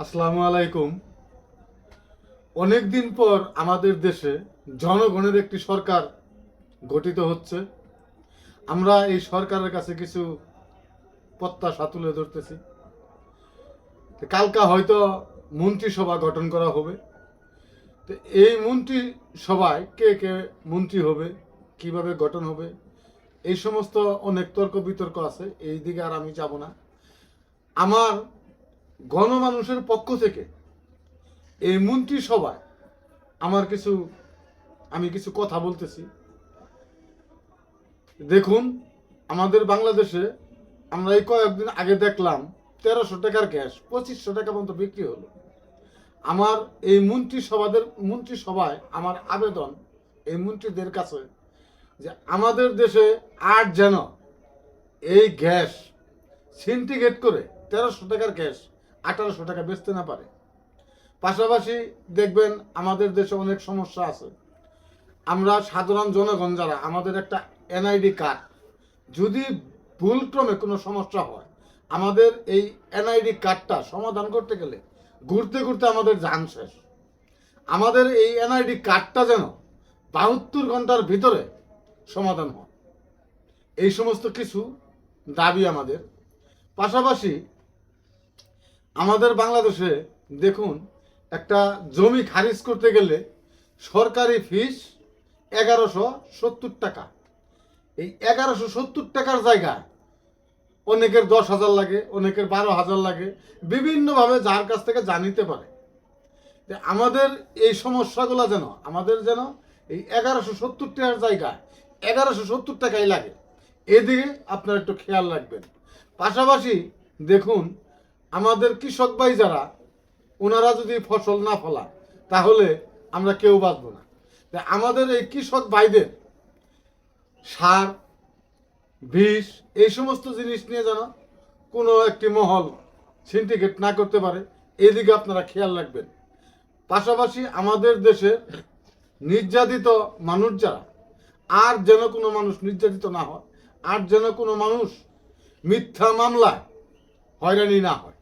আসসালামু আলাইকুম। অনেক দিন পর আমাদের দেশে জনগণের একটি সরকার গঠিত হচ্ছে। আমরা এই সরকারের কাছে কিছু প্রত্যাশা তুলে ধরতেছি। কালকা হয়তো মন্ত্রিসভা গঠন করা হবে। তো এই মন্ত্রিসভায় কে কে মন্ত্রী হবে, কিভাবে গঠন হবে, এই সমস্ত অনেক তর্ক বিতর্ক আছে। এই দিকে আর আমি যাব না। আমার গণমানুষের পক্ষ থেকে এই মন্ত্রিসভায় আমি কিছু কথা বলতেছি। দেখুন, আমাদের বাংলাদেশে আমরা এই কয়েকদিন আগে দেখলাম 1300 টাকার গ্যাস 2500 টাকা পর্যন্ত বিক্রি হলো। আমার এই মন্ত্রিসভায় আমার আবেদন এই মন্ত্রীদের কাছে যে আমাদের দেশে আর যেন এই গ্যাস সিন্ডিকেট করে 1300 টাকার গ্যাস 1800 টাকা বেচতে না পারে। পাশাপাশি দেখবেন আমাদের দেশে অনেক সমস্যা আছে। আমরা সাধারণ জনগণ যারা, আমাদের একটা এনআইডি কার্ড, যদি ভুলক্রমে কোনো সমস্যা হয়, আমাদের এই এনআইডি কার্ডটা সমাধান করতে গেলে ঘুরতে ঘুরতে আমাদের জান শেষ। আমাদের এই এনআইডি কার্ডটা যেন 72 ঘন্টার ভিতরে সমাধান হয়, এই সমস্ত কিছু দাবি আমাদের। পাশাপাশি আমাদের বাংলাদেশে দেখুন, একটা জমি খারিজ করতে গেলে সরকারি ফিস 1170 টাকা। এই 1170 টাকার জায়গায় অনেকের 10,000 লাগে, অনেকের 12,000 লাগে, বিভিন্নভাবে যার কাছ থেকে জানিতে পারে। আমাদের এই সমস্যাগুলো যেন এই 1170 টাকার জায়গায় 1170 টাকাই লাগে, এদিকে আপনারা একটু খেয়াল রাখবেন। পাশাপাশি দেখুন, আমাদের কৃষক ভাই যারা, ওনারা যদি ফসল না ফলায় তাহলে আমরা কেউ বাঁচব না। আমাদের এই কৃষক ভাইদের সার, বিষ, এই সমস্ত জিনিস নিয়ে যেন কোনো একটি মহল সিন্ডিকেট না করতে পারে, এদিকে আপনারা খেয়াল রাখবেন। পাশাপাশি আমাদের দেশে নির্যাতিত মানুষ যারা, আর যেন কোনো মানুষ নির্যাতিত না হয়, আর যেন কোনো মানুষ মিথ্যা মামলায় হয়রানি না হয়।